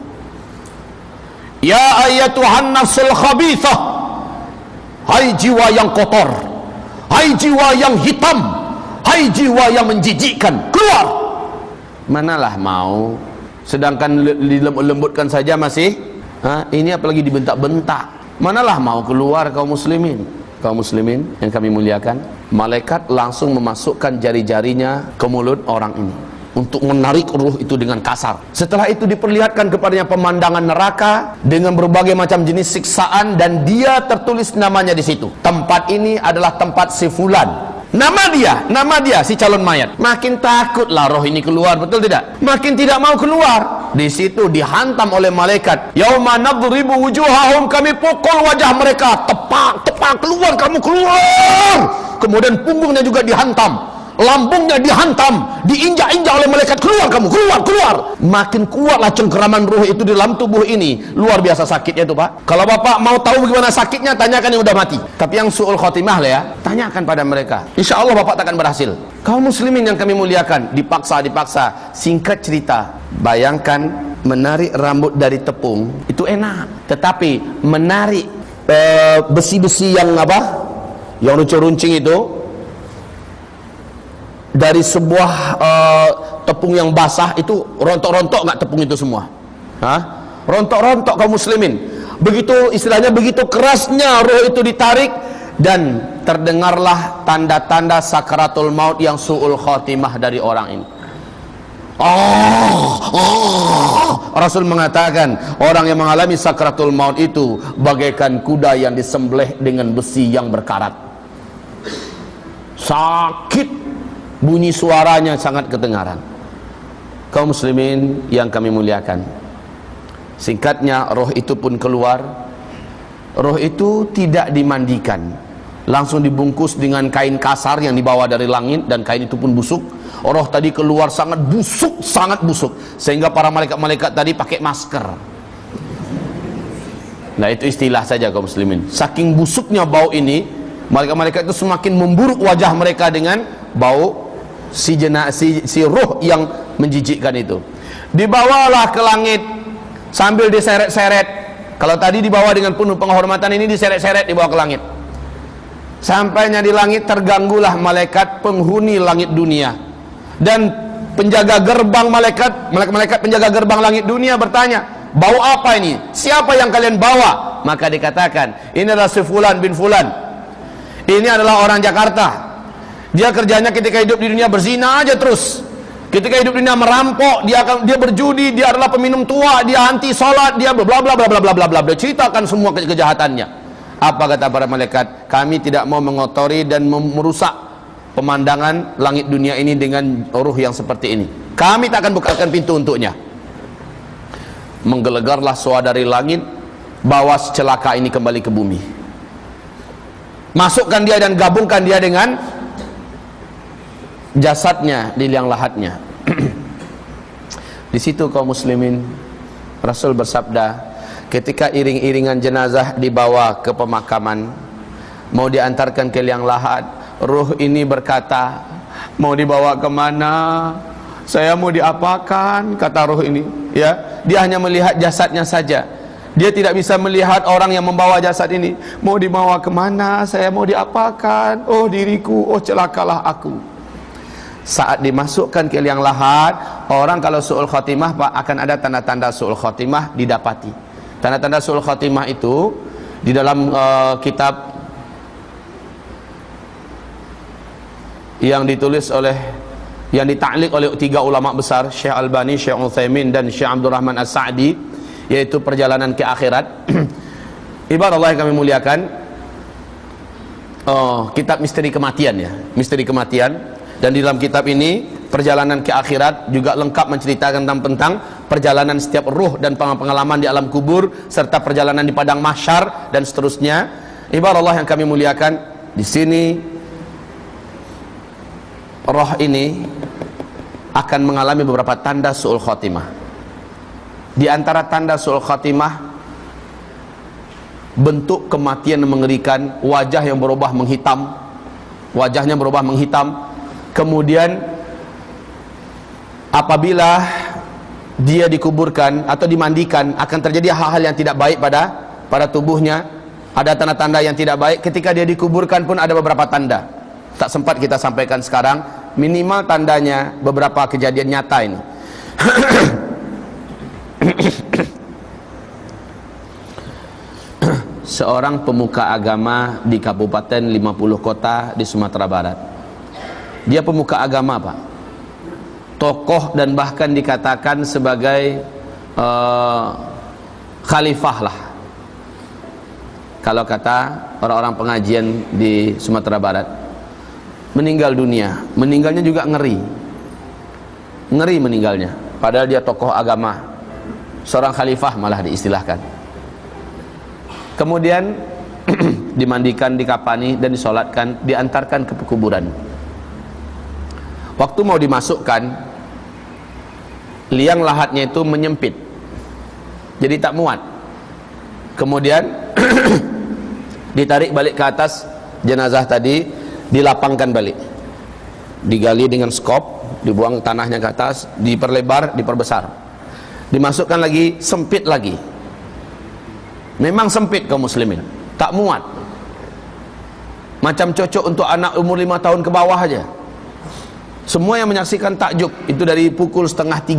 Ya ayyatuhan nafsul khabithah, hai jiwa yang kotor, hai jiwa yang hitam, hai jiwa yang menjijikkan, keluar. Manalah mau, sedangkan dilembutkan saja masih, ini apalagi dibentak-bentak. Manalah mau keluar kaum muslimin. Kaum muslimin yang kami muliakan, malaikat langsung memasukkan jari-jarinya ke mulut orang ini untuk menarik ruh itu dengan kasar. Setelah itu diperlihatkan kepadanya pemandangan neraka dengan berbagai macam jenis siksaan, dan dia tertulis namanya di situ. Tempat ini adalah tempat si fulan. Nama dia si calon mayat. Makin takutlah roh ini keluar, betul tidak? Makin tidak mau keluar. Di situ dihantam oleh malaikat. Yauma nadribu wujuhahum, kami pukul wajah mereka, tepak keluar, kamu keluar. Kemudian punggungnya juga dihantam, lambungnya dihantam, diinjak-injak oleh malaikat, keluar kamu, keluar. Makin kuatlah cengkeraman ruh itu di dalam tubuh ini. Luar biasa sakitnya itu Pak. Kalau Bapak mau tahu bagaimana sakitnya, tanyakan yang udah mati. Tapi yang su'ul khotimah lah ya, tanyakan pada mereka. Insya Allah Bapak takkan berhasil. Kaum muslimin yang kami muliakan, dipaksa. Singkat cerita, bayangkan menarik rambut dari tepung itu enak, tetapi menarik besi-besi yang yang runcing-runcing itu dari sebuah tepung yang basah, itu rontok-rontok nggak tepung itu semua? Rontok-rontok kaum muslimin. Begitu istilahnya, begitu kerasnya roh itu ditarik, dan terdengarlah tanda-tanda sakaratul maut yang su'ul khotimah dari orang ini. Rasul mengatakan, orang yang mengalami sakaratul maut itu bagaikan kuda yang disembelih dengan besi yang berkarat. Sakit, bunyi suaranya sangat kedengaran. Kaum muslimin yang kami muliakan, singkatnya roh itu pun keluar. Roh itu tidak dimandikan, langsung dibungkus dengan kain kasar yang dibawa dari langit, dan kain itu pun busuk. Roh tadi keluar sangat busuk, sehingga para malaikat-malaikat tadi pakai masker. Nah, itu istilah saja kaum muslimin. Saking busuknya bau ini, malaikat-malaikat itu semakin memburuk wajah mereka dengan bau si roh yang menjijikkan itu. Dibawalah ke langit sambil diseret-seret. Kalau tadi dibawa dengan penuh penghormatan, ini diseret-seret dibawa ke langit. Sampainya di langit, terganggulah malaikat penghuni langit dunia. Dan penjaga gerbang malaikat penjaga gerbang langit dunia bertanya, bau apa ini? Siapa yang kalian bawa? Maka dikatakan, ini adalah si Fulan bin Fulan. Ini adalah orang Jakarta. Dia kerjanya ketika hidup di dunia berzina aja terus. Ketika hidup di dunia merampok, dia berjudi, dia adalah peminum tua, dia anti sholat, dia bla bla bla bla bla bla bla. Ceritakan semua kejahatannya. Apa kata para malaikat? Kami tidak mau mengotori dan merusak pemandangan langit dunia ini dengan ruh yang seperti ini. Kami tak akan bukakan pintu untuknya. Menggelegarlah suara dari langit, bawa celaka ini kembali ke bumi. Masukkan dia dan gabungkan dia dengan jasadnya di liang lahatnya. Di situ kaum muslimin, Rasul bersabda, ketika iring-iringan jenazah dibawa ke pemakaman, mau diantarkan ke liang lahat, ruh ini berkata, mau dibawa kemana? Saya mau diapakan? Kata ruh ini, ya, dia hanya melihat jasadnya saja. Dia tidak bisa melihat orang yang membawa jasad ini. Mau dibawa kemana? Saya mau diapakan? Oh diriku, oh celakalah aku. Saat dimasukkan ke liang lahat, orang kalau su'ul khotimah, Pak, akan ada tanda-tanda su'ul khotimah didapati. Tanda-tanda su'ul khotimah itu di dalam kitab yang ditulis oleh, yang ditaklik oleh 3 ulama besar, Syekh Albani, Syekh Utsaimin, dan Syekh Abdul Rahman As-Sa'di, yaitu Perjalanan ke Akhirat. Ibarat Allah yang kami muliakan, kitab misteri kematian, ya, misteri kematian. Dan di dalam kitab ini, Perjalanan ke Akhirat, juga lengkap menceritakan tentang perjalanan setiap ruh dan pengalaman di alam kubur, serta perjalanan di padang mahsyar dan seterusnya. Ibarat Allah yang kami muliakan, di sini roh ini akan mengalami beberapa tanda su'ul khotimah. Di antara tanda su'ul khotimah, bentuk kematian yang mengerikan, wajah yang berubah menghitam, wajahnya berubah menghitam. Kemudian apabila dia dikuburkan atau dimandikan, akan terjadi hal-hal yang tidak baik pada tubuhnya. Ada tanda-tanda yang tidak baik. Ketika dia dikuburkan pun ada beberapa tanda. Tak sempat kita sampaikan sekarang. Minimal tandanya beberapa kejadian nyata ini. Seorang pemuka agama di Kabupaten 50 Kota di Sumatera Barat. Dia pemuka agama, Pak, tokoh, dan bahkan dikatakan sebagai khalifah lah, kalau kata orang-orang pengajian di Sumatera Barat. Meninggal dunia. Meninggalnya juga ngeri meninggalnya, padahal dia tokoh agama, seorang khalifah malah diistilahkan. Kemudian dimandikan, dikapani, dan disolatkan, diantarkan ke kuburan. Waktu mau dimasukkan, liang lahatnya itu menyempit, jadi tak muat. Kemudian ditarik balik ke atas jenazah tadi, dilapangkan balik, digali dengan skop, dibuang tanahnya ke atas, diperlebar, diperbesar, dimasukkan lagi, sempit lagi. Memang sempit kaum muslimin, tak muat, macam cocok untuk anak umur 5 tahun ke bawah aja. Semua yang menyaksikan takjub. Itu dari pukul 2:30,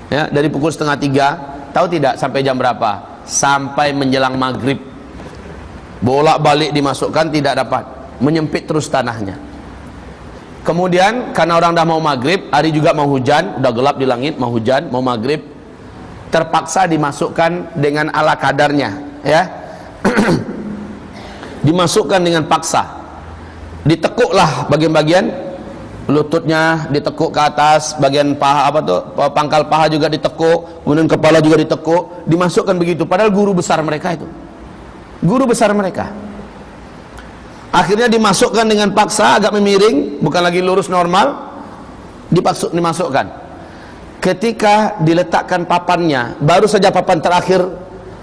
ya, dari pukul 2:30. Tahu tidak sampai jam berapa? Sampai menjelang maghrib. Bolak-balik dimasukkan, tidak dapat, menyempit terus tanahnya. Kemudian karena orang dah mau maghrib, hari juga mau hujan, udah gelap di langit, mau hujan, mau maghrib, terpaksa dimasukkan dengan ala kadarnya, ya. Dimasukkan dengan paksa, ditekuklah bagian-bagian lututnya ditekuk ke atas, bagian paha pangkal paha juga ditekuk, kemudian kepala juga ditekuk, dimasukkan begitu. Padahal guru besar mereka itu, guru besar mereka. Akhirnya dimasukkan dengan paksa, agak memiring, bukan lagi lurus normal, dimasukkan. Ketika diletakkan papannya, baru saja papan terakhir,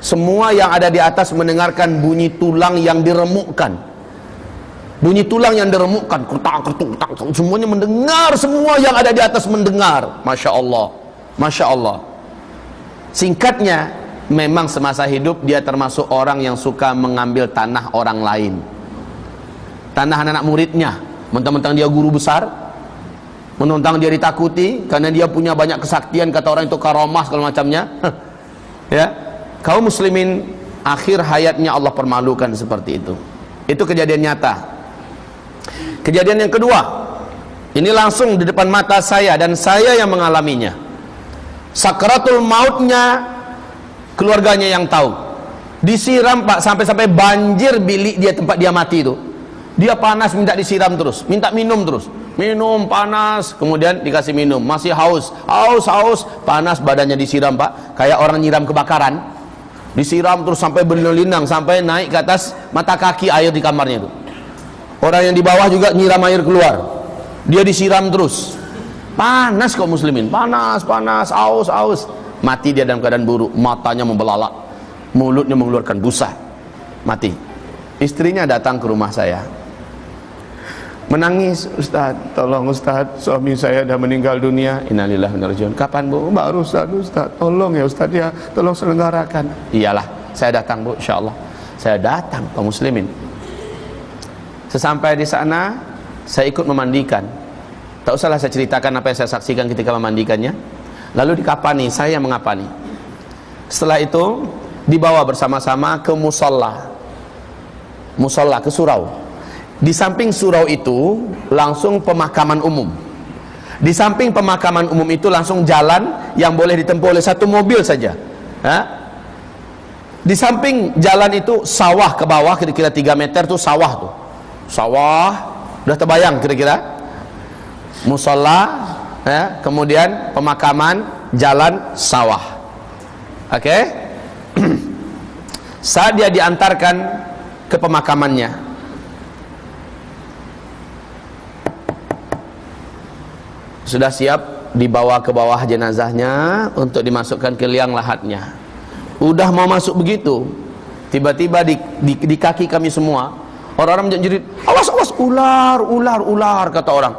semua yang ada di atas mendengarkan bunyi tulang yang diremukkan. Bunyi tulang yang diremukkan, kertak, semuanya mendengar, semua yang ada di atas mendengar. Masya Allah, Masya Allah. Singkatnya, memang semasa hidup dia termasuk orang yang suka mengambil tanah orang lain, tanah anak-anak muridnya. Mentang-mentang dia guru besar, mentang-mentang dia ditakuti karena dia punya banyak kesaktian, kata orang itu karamah segala macamnya. Ya, kaum muslimin akhir hayatnya Allah permalukan seperti itu. Itu kejadian nyata. Kejadian yang kedua, ini langsung di depan mata saya dan saya yang mengalaminya. Sakratul mautnya keluarganya yang tahu. Disiram Pak, sampai-sampai banjir bilik dia, tempat dia mati itu. Dia panas, minta disiram terus, minta minum terus, minum panas, kemudian dikasih minum, masih haus, panas, badannya disiram Pak, kayak orang nyiram kebakaran. Disiram terus sampai berlinang, sampai naik ke atas mata kaki air di kamarnya itu. Orang yang di bawah juga nyiram air keluar, dia disiram terus. Panas kaum muslimin, panas, haus, mati dia dalam keadaan buruk, matanya membelalak, mulutnya mengeluarkan busa, mati. Istrinya datang ke rumah saya, menangis, Ustaz, tolong Ustaz, suami saya dah meninggal dunia. Innalillahi wa inna ilaihi raji'un. Kapan Bu? Baru Ustaz, tolong ya Ustaz ya, tolong selenggarakan. Iyalah, saya datang Bu, insyaallah. Saya datang kaum muslimin. Sesampai di sana, saya ikut memandikan. Tak usahlah saya ceritakan apa yang saya saksikan ketika memandikannya. Lalu dikapani, saya yang mengapani. Setelah itu dibawa bersama-sama ke musalla, ke surau. Di samping surau itu langsung pemakaman umum. Di samping pemakaman umum itu langsung jalan yang boleh ditempuh oleh satu mobil saja. Di samping jalan itu sawah ke bawah, kira-kira 3 meter tuh sawah tuh. Sawah, udah terbayang kira-kira. Musalla, kemudian pemakaman, jalan, sawah. Oke? Saat dia diantarkan ke pemakamannya, sudah siap dibawa ke bawah jenazahnya untuk dimasukkan ke liang lahatnya. Udah mau masuk begitu, tiba-tiba di kaki kami semua orang-orang menjerit, awas, ular, kata orang.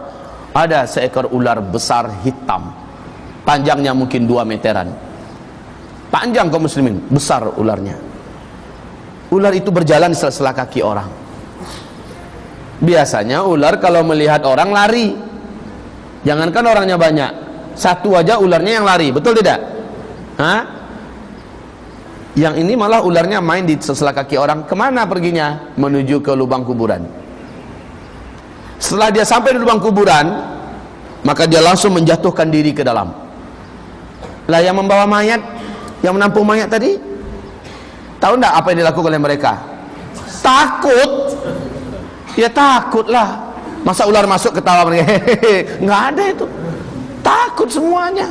Ada seekor ular besar hitam, panjangnya mungkin 2 meteran, panjang kaum muslimin, besar ularnya. Ular itu berjalan di sela-sela kaki orang. Biasanya ular kalau melihat orang lari, jangankan orangnya banyak, satu aja ularnya yang lari, betul tidak? Yang ini malah ularnya main di sela-sela kaki orang. Kemana perginya? Menuju ke lubang kuburan. Setelah dia sampai di lubang kuburan, maka dia langsung menjatuhkan diri ke dalam. Lah yang membawa mayat, yang menampung mayat tadi, tahu enggak apa yang dilakukan oleh mereka? Takut. Ya takutlah. Masa ular masuk ketawa mereka? Nggak ada itu. Takut semuanya.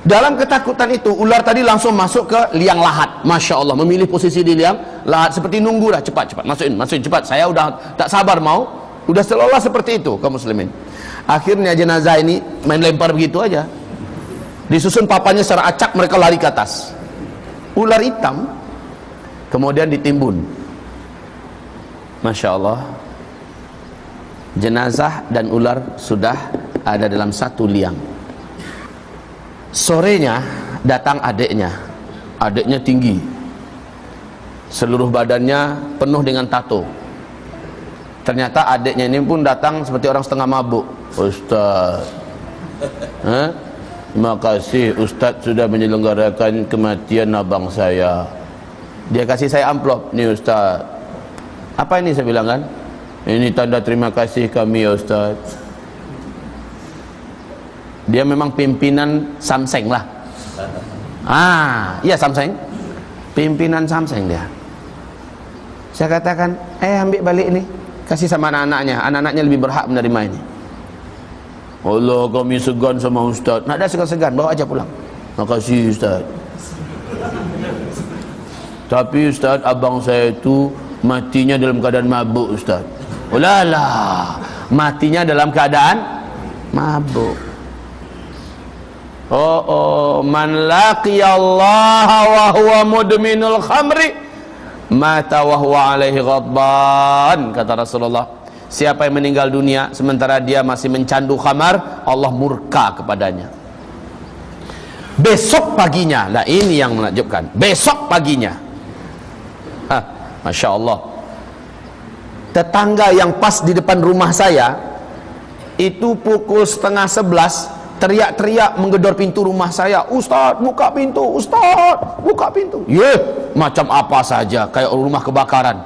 Dalam ketakutan itu, ular tadi langsung masuk ke liang lahat. Masya Allah, memilih posisi di liang lahat, seperti nunggu dah, cepat, masukin cepat. Saya udah tak sabar mau. Udah seolah seperti itu kaum muslimin. Akhirnya jenazah ini main lempar begitu aja, disusun papannya secara acak, mereka lari ke atas. Ular hitam kemudian ditimbun. Masya Allah, jenazah dan ular sudah ada dalam satu liang. Sorenya datang adiknya tinggi, seluruh badannya penuh dengan tato. Ternyata adiknya ini pun datang seperti orang setengah mabuk. Ustaz, terima kasih Ustaz sudah menyelenggarakan kematian abang saya. Dia kasih saya amplop, nih Ustaz. Apa ini saya bilang kan? Ini tanda terima kasih kami ya Ustaz. Dia memang pimpinan Samseng lah. Iya Samseng, pimpinan Samseng dia. Saya katakan, ambil balik ini, kasih sama anak-anaknya. Anak-anaknya lebih berhak menerima ini. Allah, kami segan sama ustaz. Nak ada segan-segan, bawa aja pulang. Makasih ustaz. Tapi ustaz, abang saya itu matinya dalam keadaan mabuk ustaz. Ulalah, matinya dalam keadaan mabuk. Man laqiyallaha wa huwa mudminul khamri mata wa huwa alaihi ghadban, kata Rasulullah. Siapa yang meninggal dunia sementara dia masih mencandu khamar, Allah murka kepadanya. Besok paginya, lah ini yang menakjubkan, besok paginya, Masya Allah, tetangga yang pas di depan rumah saya itu pukul 10:30 teriak-teriak menggedor pintu rumah saya, Ustaz buka pintu, Ustaz buka pintu. Macam apa saja, kayak rumah kebakaran.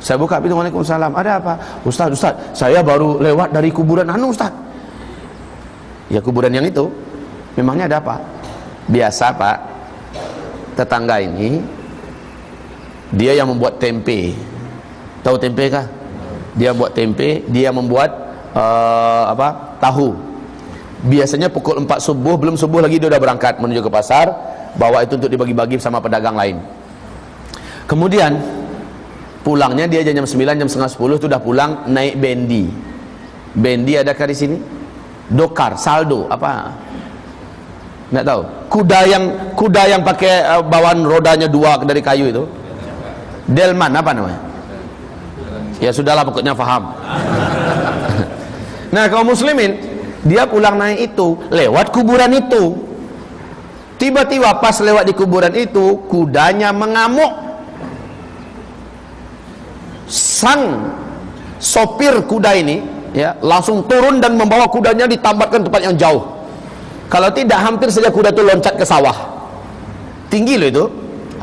Saya buka pintu, Waalaikumsalam, ada apa? Ustaz, saya baru lewat dari kuburan Ustaz. Ya, kuburan yang itu memangnya ada apa? Biasa Pak, tetangga ini dia yang membuat tempe. Tahu tempe kah? Dia buat tempe, dia membuat tahu. Biasanya pukul 4 subuh, belum subuh lagi dia udah berangkat menuju ke pasar, bawa itu untuk dibagi-bagi sama pedagang lain. Kemudian pulangnya dia jam 9, jam setengah 10 itu udah pulang naik bendi. Bendi adakah di sini? Dokar, saldo, apa? Nggak tahu. Kuda yang pakai bawaan rodanya 2 dari kayu itu. Delman, apa namanya? Ya sudahlah, pokoknya faham. Nah, kaum muslimin, dia pulang naik itu, lewat kuburan itu. Tiba-tiba pas lewat di kuburan itu, kudanya mengamuk. Sang sopir kuda ini ya langsung turun dan membawa kudanya ditambatkan tempat yang jauh. Kalau tidak, hampir saja kuda itu loncat ke sawah. Tinggi loh itu.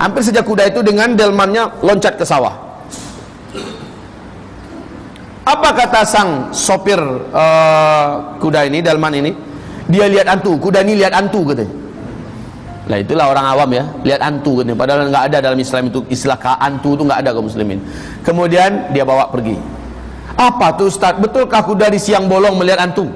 Hampir saja kuda itu dengan delmannya loncat ke sawah. Apa kata sang sopir kuda ini, delman ini? Dia lihat hantu, kuda ini lihat hantu katanya. Nah, itulah orang awam ya, lihat hantu katanya. Padahal nggak ada dalam Islam itu istilah hantu itu, nggak ada kaum muslimin. Kemudian dia bawa pergi. Apa tuh Ustaz? Betulkah kuda di siang bolong melihat hantu?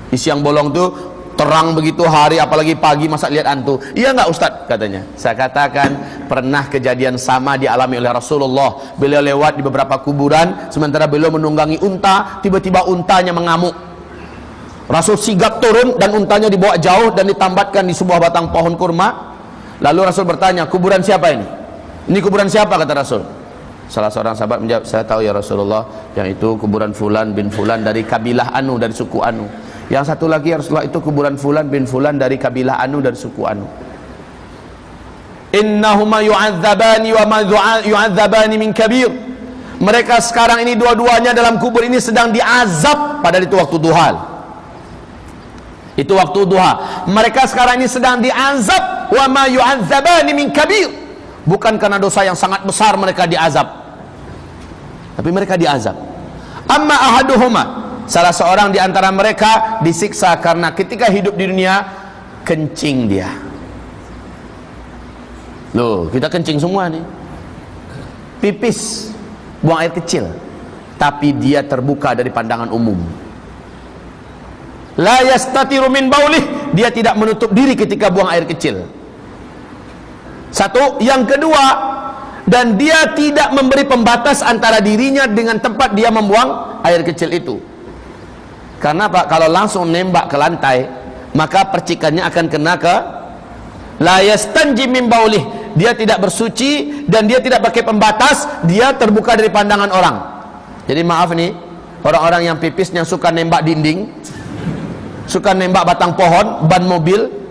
Di siang bolong tuh terang begitu hari, apalagi pagi, masa lihat hantu? Iya nggak Ustaz? Katanya. Saya katakan, pernah kejadian sama dialami oleh Rasulullah. Beliau lewat di beberapa kuburan, sementara beliau menunggangi unta, tiba-tiba untanya mengamuk. Rasul sigap turun dan untanya dibawa jauh dan ditambatkan di sebuah batang pohon kurma. Lalu Rasul bertanya, kuburan siapa ini? Ini kuburan siapa, kata Rasul? Salah seorang sahabat menjawab, saya tahu ya Rasulullah, yang itu kuburan Fulan bin Fulan dari kabilah Anu, dari suku Anu. Yang satu lagi ya Rasulullah, itu kuburan Fulan bin Fulan dari kabilah Anu, dari suku Anu. Innahuma yu'adzabani wa ma yu'adzabani min kabir. Mereka sekarang ini dua-duanya dalam kubur ini sedang diazab. Padahal itu waktu duha. Itu waktu duha. Mereka sekarang ini sedang diazab. Wa ma yu'adzabani min kabir. Bukan karena dosa yang sangat besar mereka diazab, tapi mereka diazab. Amma ahaduhuma, salah seorang di antara mereka disiksa karena ketika hidup di dunia kencing dia. Loh, kita kencing semua nih. Pipis, buang air kecil, tapi dia terbuka dari pandangan umum. La yastatiru min baulih, dia tidak menutup diri ketika buang air kecil. Satu, yang kedua, dan dia tidak memberi pembatas antara dirinya dengan tempat dia membuang air kecil itu. Karena Pak, kalau langsung nembak ke lantai, maka percikannya akan kena ke la yastanji min baulih. Dia tidak bersuci dan dia tidak pakai pembatas, dia terbuka dari pandangan orang. Jadi maaf nih, orang-orang yang pipisnya suka nembak dinding, suka nembak batang pohon, ban mobil.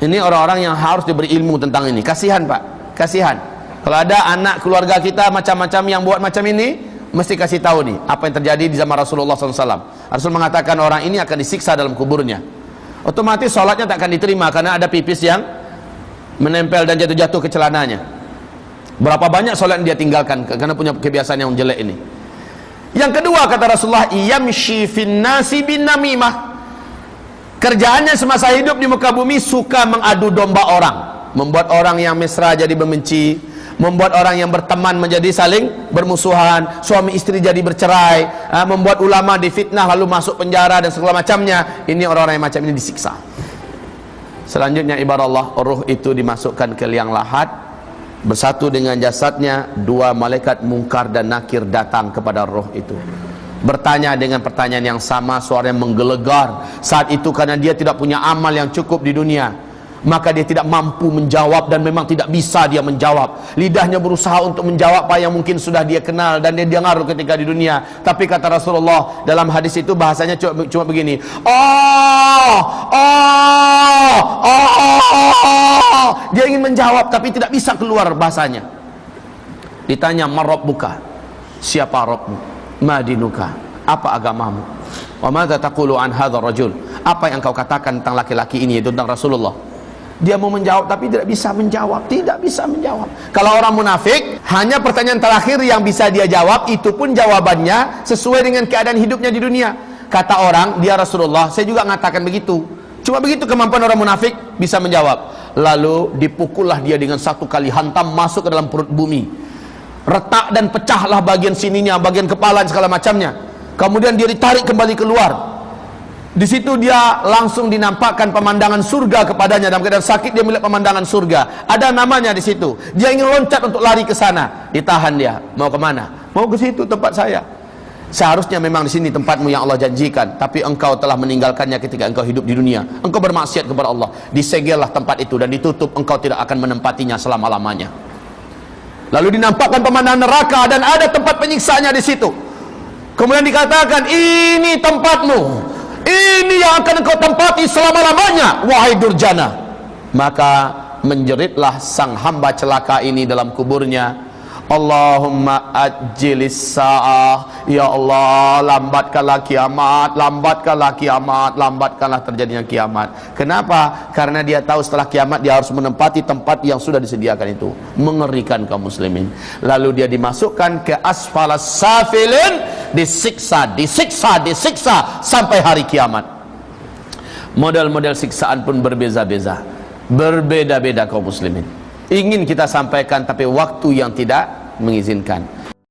Ini orang-orang yang harus diberi ilmu tentang ini. Kasihan Pak, kasihan. Kalau ada anak keluarga kita macam-macam yang buat macam ini, mesti kasih tahu nih apa yang terjadi di zaman Rasulullah SAW. Rasul mengatakan orang ini akan disiksa dalam kuburnya. Otomatis sholatnya tak akan diterima karena ada pipis yang menempel dan jatuh-jatuh ke celananya. Berapa banyak sholat yang dia tinggalkan karena punya kebiasaan yang jelek ini. Yang kedua kata Rasulullah, yamshi fin nasi bin namimah. Kerjaannya semasa hidup di muka bumi suka mengadu domba orang, membuat orang yang mesra jadi membenci, membuat orang yang berteman menjadi saling bermusuhan, suami istri jadi bercerai, membuat ulama difitnah lalu masuk penjara dan segala macamnya. Ini orang-orang yang macam ini disiksa. Selanjutnya ibarat Allah, ruh itu dimasukkan ke liang lahat, bersatu dengan jasadnya. Dua malaikat mungkar dan nakir datang kepada roh itu, bertanya dengan pertanyaan yang sama, suara yang menggelegar saat itu, karena dia tidak punya amal yang cukup di dunia. Maka dia tidak mampu menjawab, dan memang tidak bisa dia menjawab. Lidahnya berusaha untuk menjawab apa yang mungkin sudah dia kenal dan dia dengar ketika di dunia. Tapi kata Rasulullah dalam hadis itu, bahasanya cuma begini, dia ingin menjawab tapi tidak bisa keluar bahasanya. Ditanya, "Man rabbuka?" Siapa Rabbmu? "Ma dinuka?" Apa agamamu? "Wa madza taqulu an hadzal rajul?" Apa yang kau katakan tentang laki-laki ini, yaitu tentang Rasulullah? Dia mau menjawab tapi tidak bisa menjawab, tidak bisa menjawab. Kalau orang munafik, hanya pertanyaan terakhir yang bisa dia jawab, itu pun jawabannya sesuai dengan keadaan hidupnya di dunia. Kata orang, dia Rasulullah, saya juga mengatakan begitu. Cuma begitu kemampuan orang munafik, bisa menjawab. Lalu dipukullah dia dengan satu kali hantam masuk ke dalam perut bumi. Retak dan pecahlah bagian sininya, bagian kepala dan segala macamnya. Kemudian dia ditarik kembali keluar. Di situ dia langsung dinampakkan pemandangan surga kepadanya. Dalam keadaan sakit dia melihat pemandangan surga. Ada namanya di situ. Dia ingin loncat untuk lari ke sana. Ditahan dia. Mau kemana? Mau ke situ tempat saya. Seharusnya memang di sini tempatmu yang Allah janjikan, tapi engkau telah meninggalkannya ketika engkau hidup di dunia. Engkau bermaksiat kepada Allah. Disegellah tempat itu dan ditutup. Engkau tidak akan menempatinya selama-lamanya. Lalu dinampakkan pemandangan neraka dan ada tempat penyiksaannya di situ. Kemudian dikatakan, ini tempatmu. Ini yang akan engkau tempati selama-lamanya, wahai durjana. Maka menjeritlah sang hamba celaka ini dalam kuburnya, Allahumma ajjilis sa'ah, ya Allah, lambatkanlah kiamat, lambatkanlah kiamat, lambatkanlah terjadinya kiamat. Kenapa? Karena dia tahu setelah kiamat dia harus menempati tempat yang sudah disediakan itu. Mengerikan kaum muslimin. Lalu dia dimasukkan ke asfalas safilin, disiksa sampai hari kiamat. Model-model siksaan pun berbeza-beza, berbeda-beda kaum muslimin. Ingin kita sampaikan tapi waktu yang tidak mengizinkan.